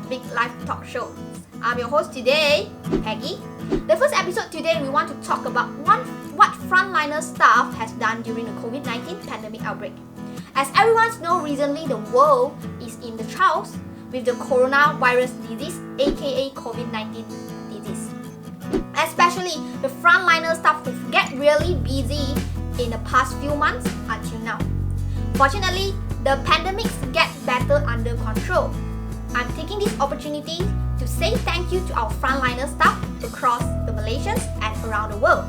Big Life Talk Show. I'm your host today, Peggy. The first episode today, we want to talk about what frontliner staff has done during the COVID-19 pandemic outbreak. As everyone knows, recently the world is in the trials with the coronavirus disease, aka COVID-19 disease. Especially the frontliner staff who get really busy in the past few months until now. Fortunately, the pandemic gets better under control. I'm taking this opportunity to say thank you to our frontliner staff across the Malaysians and around the world.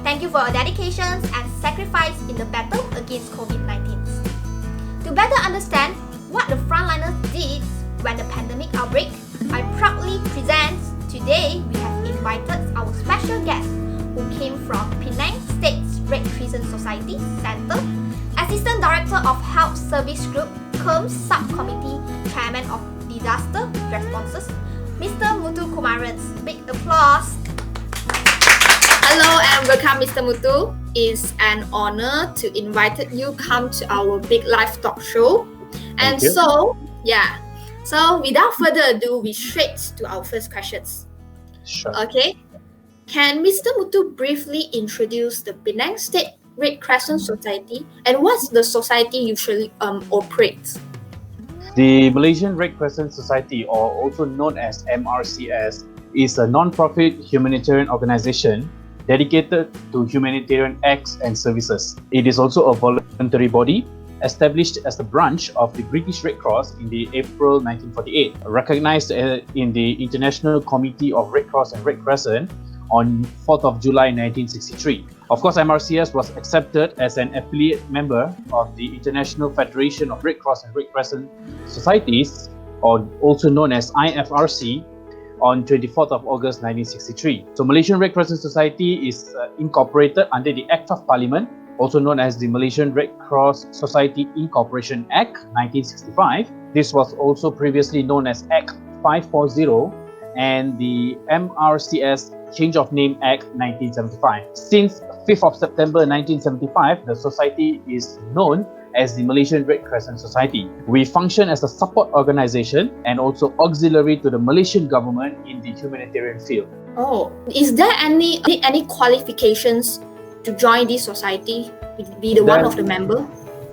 Thank you for your dedications and sacrifice in the battle against COVID-19. To better understand what the frontliners did when the pandemic outbreak, I proudly present today we have invited our special guest who came from Penang State's Red Crescent Society Center, Assistant Director of Health Service Group, KERM Subcommittee, Chairman of Disaster Responses, Mr. Muthu Kumarans. Big applause. Hello and welcome, Mr. Muthu. It's an honor to invite you come to our Big Life Talk Show. And so without further ado, we straight to our first questions. Sure. Okay. Can Mr. Muthu briefly introduce the Penang State Red Crescent Society and what's the society usually operates? The Malaysian Red Crescent Society, or also known as MRCS, is a non-profit humanitarian organization dedicated to humanitarian acts and services. It is also a voluntary body established as a branch of the British Red Cross in the April 1948, recognized in the International Committee of Red Cross and Red Crescent on 4th of July 1963. Of course, MRCS was accepted as an affiliate member of the International Federation of Red Cross and Red Crescent Societies, or also known as IFRC, on 24th of August 1963. So Malaysian Red Crescent Society is incorporated under the Act of Parliament, also known as the Malaysian Red Cross Society Incorporation Act 1965. This was also previously known as Act 540 and the MRCS Change of Name Act 1975. Since 5th of September 1975, the society is known as the Malaysian Red Crescent Society. We function as a support organization and also auxiliary to the Malaysian government in the humanitarian field. Oh, is there any qualifications to join this society? Be one of the member?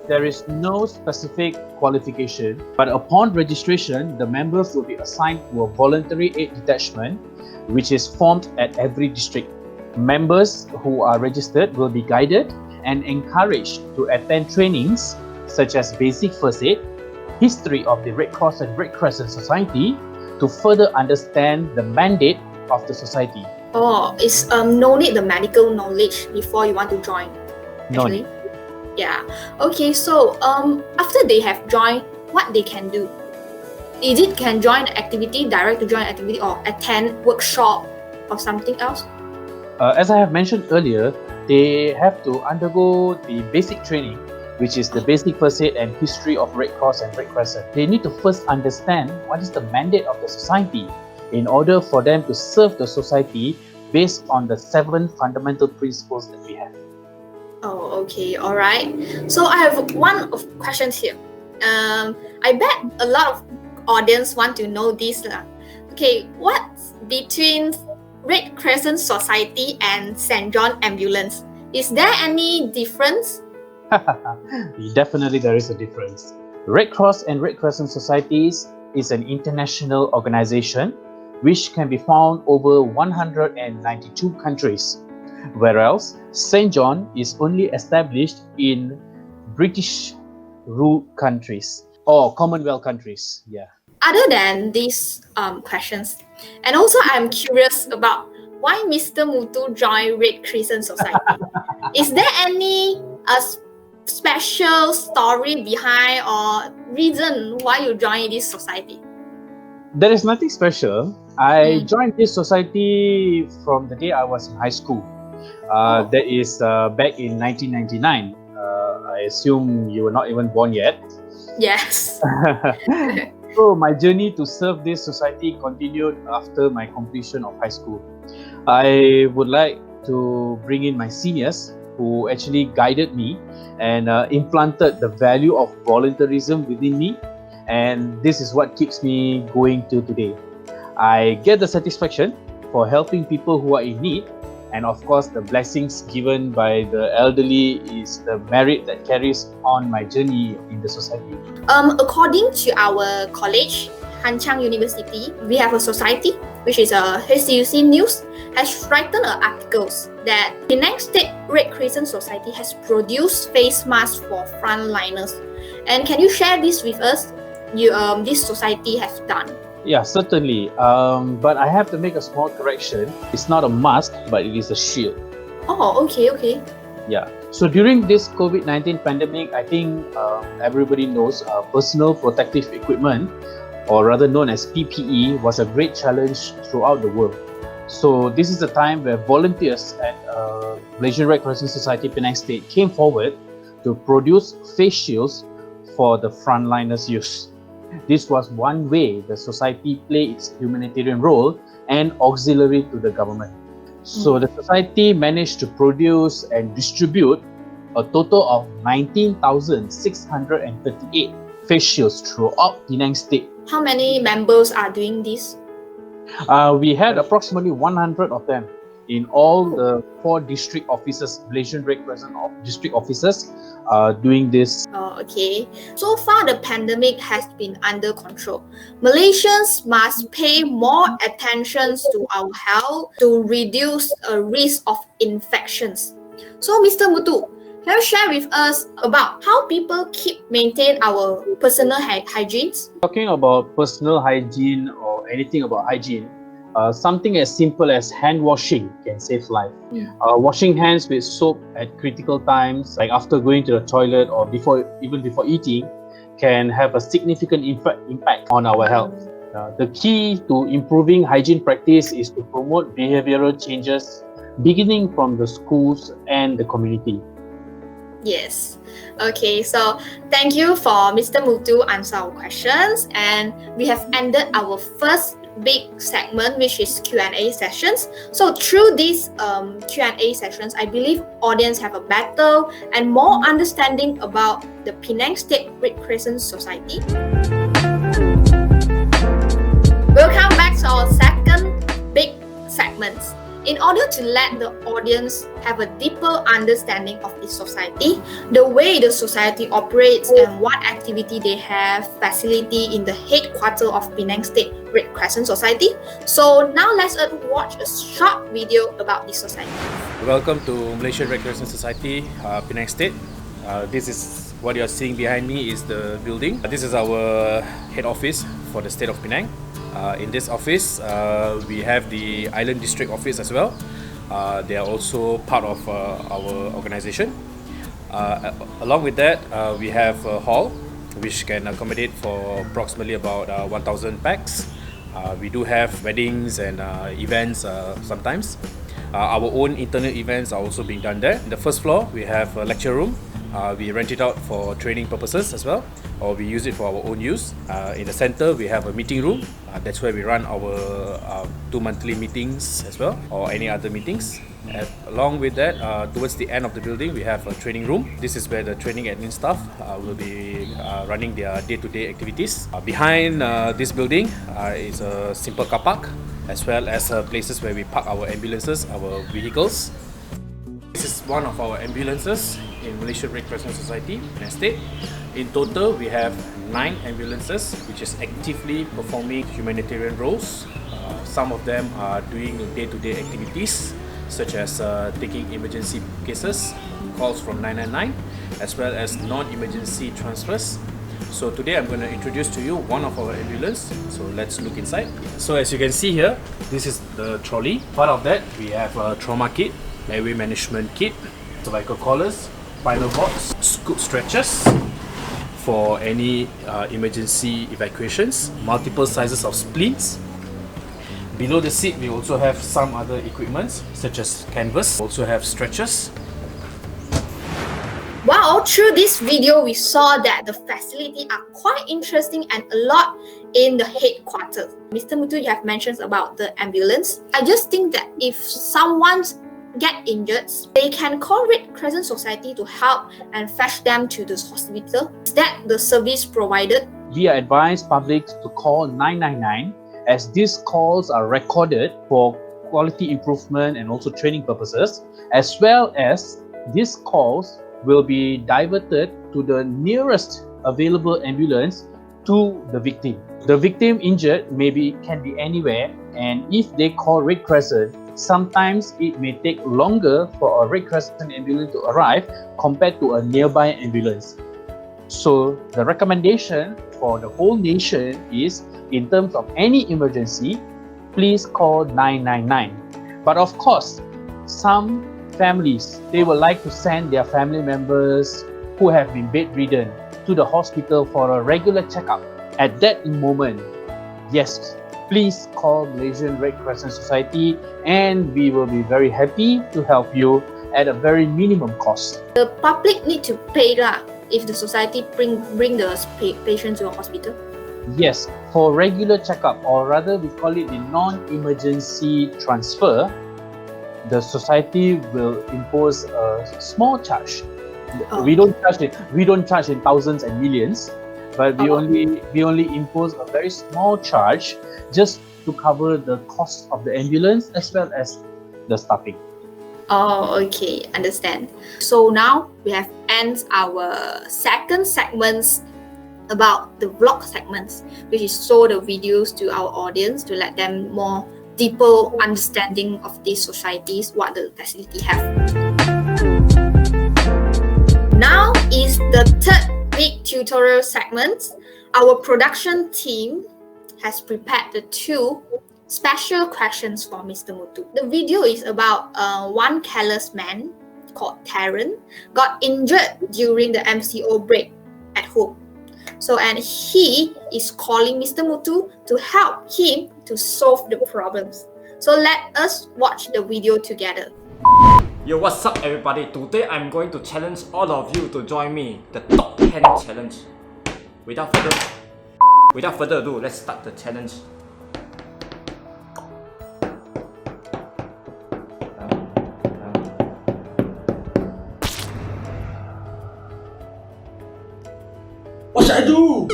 There is no specific qualification, but upon registration, the members will be assigned to a voluntary aid detachment, which is formed at every district. Members who are registered will be guided and encouraged to attend trainings such as basic first aid, history of the Red Cross and Red Crescent Society, to further understand the mandate of the society. Oh, it's no need the medical knowledge before you want to join. No need. Yeah. Okay, so after they have joined, what they can do? Is it can join the activity, direct to join activity, or attend workshop or something else? As I have mentioned earlier, they have to undergo the basic training, which is the basic first aid and history of Red Cross and Red Crescent. They need to first understand what is the mandate of the society in order for them to serve the society based on the 7 fundamental principles that we have. Oh, okay, all right. So I have one of questions here. I bet a lot of audience want to know this. Okay, what's between Red Crescent Society and St. John Ambulance? Is there any difference? Definitely there is a difference. Red Cross and Red Crescent Societies is an international organization which can be found over 192 countries, whereas St. John is only established in British ruled countries or Commonwealth countries. Yeah. Other than these questions, and also I'm curious about why Mr. Muthu joined Red Crescent Society. Is there any special story behind or reason why you joined this society? There is nothing special. I joined this society from the day I was in high school. That is back in 1999. I assume you were not even born yet. Yes. So my journey to serve this society continued after my completion of high school. I would like to bring in my seniors who actually guided me and implanted the value of volunteerism within me and this is what keeps me going till today. I get the satisfaction for helping people who are in need, and of course the blessings given by the elderly is the merit that carries on my journey in the society. According to our college, Hanchang University, we have a society, which is a HCUC News, has written articles that Penang State Red Crescent Society has produced face masks for frontliners. And can you share this with us? This society has done. Yeah, certainly. But I have to make a small correction. It's not a mask, but it is a shield. Oh, okay. Yeah. So during this COVID-19 pandemic, I think everybody knows personal protective equipment, or rather known as PPE, was a great challenge throughout the world. So this is a time where volunteers at Malaysian Red Crescent Society Penang State came forward to produce face shields for the frontliners' use. This was one way the society played its humanitarian role and auxiliary to the government. So the society managed to produce and distribute a total of 19,638 face shields throughout Penang State. How many members are doing this? We had approximately 100 of them in all the 4 district offices, Malaysian Red Crescent district offices, doing this. Okay. So far, the pandemic has been under control. Malaysians must pay more attention to our health to reduce a risk of infections. So, Mr. Muthu, can you share with us about how people maintain our personal hygiene? Talking about personal hygiene or anything about hygiene, something as simple as hand washing can save life. Washing hands with soap at critical times, like after going to the toilet or even before eating, can have a significant impact on our health. The key to improving hygiene practice is to promote behavioral changes beginning from the schools and the community. Yes. Okay, so thank you for Mr. Muthu answer our questions, and we have ended our first big segment, which is Q&A sessions. So through these Q&A sessions, I believe audience have a better and more understanding about the Penang State Red Crescent Society. Welcome back to our second big segment. In order to let the audience have a deeper understanding of this society, the way the society operates and what activity they have, facility in the headquarters of Penang State Red Crescent Society. So now let's watch a short video about this society. Welcome to Malaysian Red Crescent Society, Penang State. This is what you are seeing behind me is the building. This is our head office for the state of Penang. In this office, we have the Island District Office as well. They are also part of our organization. Along with that, we have a hall which can accommodate for approximately about 1,000 pax. We do have weddings and events sometimes. Our own internal events are also being done there. In the first floor, we have a lecture room. We rent it out for training purposes as well, or we use it for our own use. In the center, we have a meeting room. That's where we run our 2 monthly meetings as well, or any other meetings. Along with that, towards the end of the building, we have a training room. This is where the training admin staff will be running their day-to-day activities. Behind this building is a simple car park, as well as places where we park our ambulances, our vehicles. This is one of our ambulances in Malaysian Red Crescent Society Penang State. In total, we have 9 ambulances which is actively performing humanitarian roles. Some of them are doing day-to-day activities such as taking emergency cases, calls from 999, as well as non-emergency transfers. So today I'm going to introduce to you one of our ambulance. So let's look inside. So as you can see here, this is the trolley. Part of that, we have a trauma kit, airway management kit, cervical collars, spinal cords, scoop stretchers for any emergency evacuations, multiple sizes of splints. Below the seat, we also have some other equipments such as canvas. Also have stretchers. Wow, through this video, we saw that the facility are quite interesting and a lot in the headquarters. Mr. Muthu, you have mentioned about the ambulance. I just think that if someone get injured, they can call Red Crescent Society to help and fetch them to the hospital. Is that the service provided? we advise public to call 999 as these calls are recorded for quality improvement and also training purposes, as well as these calls will be diverted to the nearest available ambulance to the victim. The victim injured can be anywhere, and if they call Red Crescent, sometimes it may take longer for a Red Crescent ambulance to arrive compared to a nearby ambulance. So the recommendation for the whole nation is, in terms of any emergency, please call 999. But of course, some families, they would like to send their family members who have been bedridden to the hospital for a regular checkup. At that moment, yes, please call Malaysian Red Crescent Society and we will be very happy to help you at a very minimum cost. The public need to pay lah if the society bring the patient to a hospital. Yes, for regular checkup, or rather we call it the non-emergency transfer, the society will impose a small charge. We don't charge in thousands and millions, but we only impose a very small charge just to cover the cost of the ambulance as well as the staffing. Oh, okay, understand. So now we have ended our second segments about the vlog segments, which is show the videos to our audience to let them more deeper understanding of these societies, what the facility have. Now is the third big tutorial segment. Our production team has prepared the two special questions for Mr. Muthu. The video is about one careless man called Taran got injured during the MCO break at home. So, and he is calling Mr. Muthu to help him to solve the problems. So let us watch the video together. Yo, what's up everybody? Today I'm going to challenge all of you to join me, the top hand challenge. Without further ado, let's start the challenge. What should I do?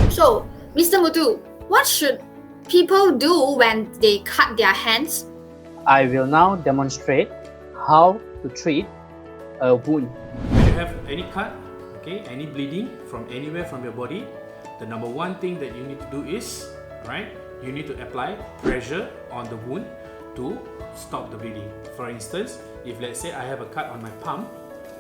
So, Mr. Muthu, what should people do when they cut their hands? I will now demonstrate how to treat a wound. When you have any cut, okay, any bleeding from anywhere from your body, the number one thing that you need to do is, right, you need to apply pressure on the wound to stop the bleeding. For instance, if let's say I have a cut on my palm,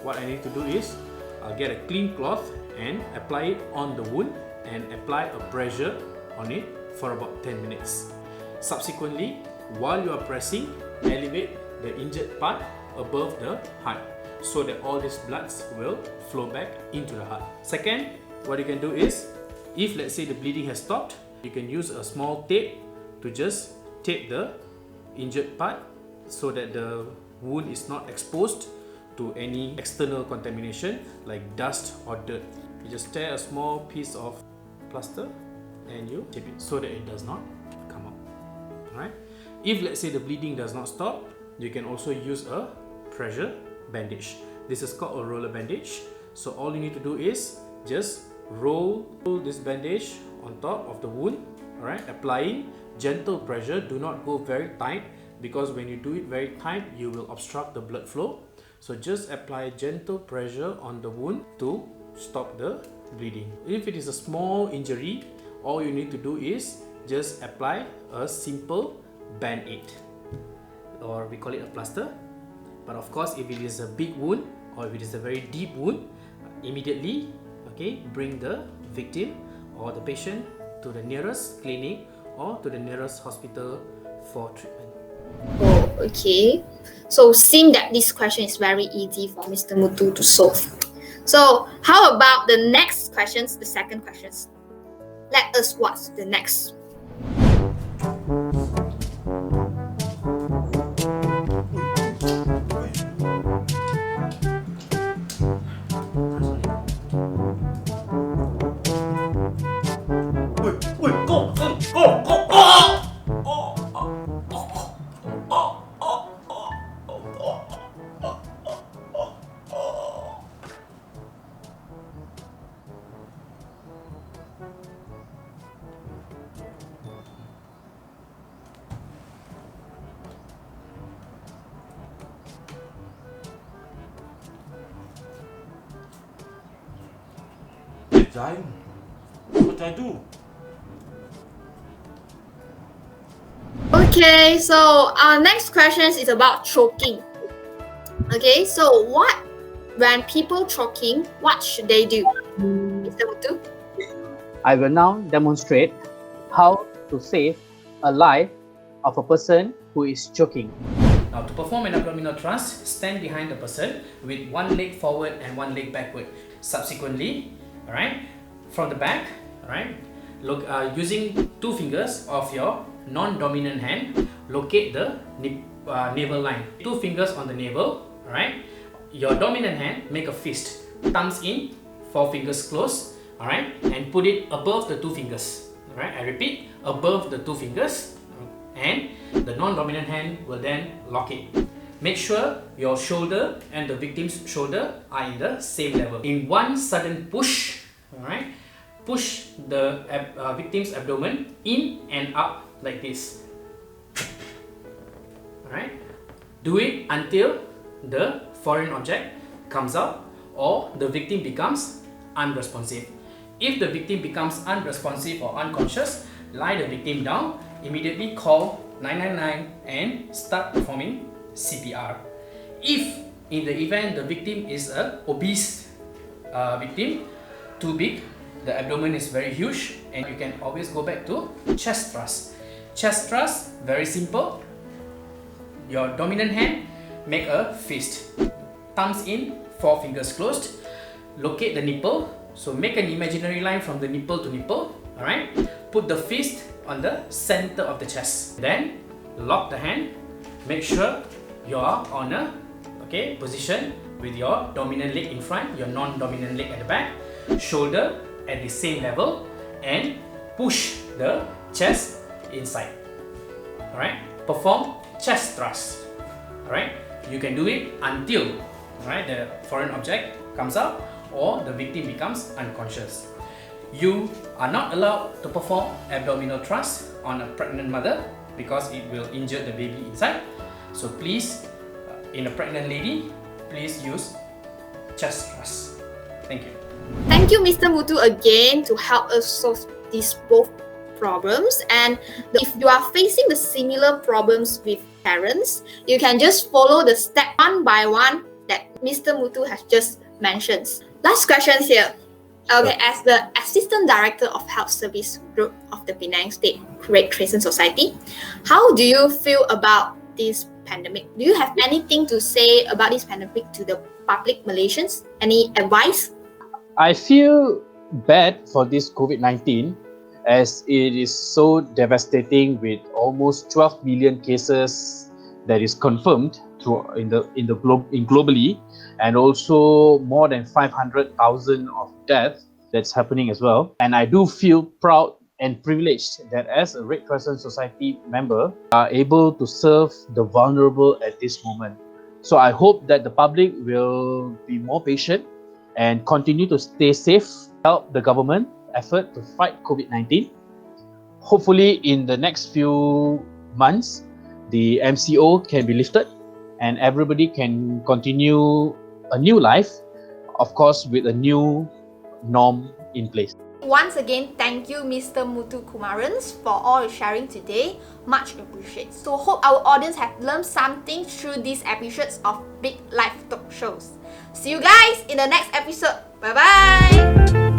what I need to do is I'll get a clean cloth and apply it on the wound and apply a pressure on it for about 10 minutes. Subsequently, while you are pressing, elevate the injured part above the heart so that all these bloods will flow back into the heart. Second, what you can do is, if let's say the bleeding has stopped, you can use a small tape to just tape the injured part so that the wound is not exposed to any external contamination like dust or dirt. You just tear a small piece of plaster and you tape it so that it does not come out. Alright? If let's say the bleeding does not stop, you can also use a pressure bandage. This is called a roller bandage. So all you need to do is just roll this bandage on top of the wound. Alright? Applying gentle pressure. Do not go very tight, because when you do it very tight, you will obstruct the blood flow. So just apply gentle pressure on the wound to stop the bleeding. If it is a small injury, all you need to do is just apply a simple band-aid, or we call it a plaster. But of course, if it is a big wound or if it is a very deep wound, immediately, okay, bring the victim or the patient to the nearest clinic or to the nearest hospital for treatment. Oh, okay. So, seeing that this question is very easy for Mr. Muthu to solve. So, how about the next questions, the second questions? Let us watch the next. dying. What I do? Okay, so our next question is about choking. Okay, so when people choking, what should they do? Mr. Mutu? I will now demonstrate how to save a life of a person who is choking. Now, to perform an abdominal thrust, stand behind the person with one leg forward and one leg backward. Subsequently, alright, from the back, alright, look using two fingers of your non-dominant hand, locate the navel line. Two fingers on the navel, alright. Your dominant hand, make a fist. Thumbs in, four fingers close, alright, and put it above the two fingers. Alright, I repeat, above the two fingers, and the non-dominant hand will then lock it. Make sure your shoulder and the victim's shoulder are in the same level. In one sudden push, alright, push the victim's abdomen in and up like this. Alright, do it until the foreign object comes out or the victim becomes unresponsive. If the victim becomes unresponsive or unconscious, lie the victim down, immediately call 999 and start performing CPR. If in the event the victim is an obese victim, too big, the abdomen is very huge, and you can always go back to chest thrust. Chest thrust, very simple. Your dominant hand, make a fist. Thumbs in, four fingers closed. Locate the nipple. So make an imaginary line from the nipple to nipple. Alright. Put the fist on the center of the chest. Then lock the hand. Make sure you are on a position with your dominant leg in front, your non-dominant leg at the back, shoulder at the same level, and push the chest inside. Alright. Perform chest thrust. Alright. You can do it until the foreign object comes out or the victim becomes unconscious. You are not allowed to perform abdominal thrust on a pregnant mother because it will injure the baby inside. So please, in a pregnant lady, please use chest thrust. Thank you. Thank you, Mr. Mutu, again to help us solve these both problems. And if you are facing the similar problems with parents, you can just follow the step one by one that Mr. Mutu has just mentioned. Last question here. Okay, as the Assistant Director of Health Service Group of the Penang State Crescent Society, how do you feel about this pandemic? Do you have anything to say about this pandemic to the public Malaysians? Any advice? I feel bad for this COVID-19 as it is so devastating with almost 12 million cases that is confirmed globally, and also more than 500,000 of deaths that's happening as well. And I do feel proud and privileged that as a Red Crescent Society member are able to serve the vulnerable at this moment. So I hope that the public will be more patient and continue to stay safe, help the government effort to fight COVID-19. Hopefully in the next few months, the MCO can be lifted and everybody can continue a new life, of course with a new norm in place. Once again, thank you, Mr. Mutu Kumarans, for all your sharing today. Much appreciated. So hope our audience have learned something through these episodes of Big Life Talk Shows. See you guys in the next episode. Bye bye.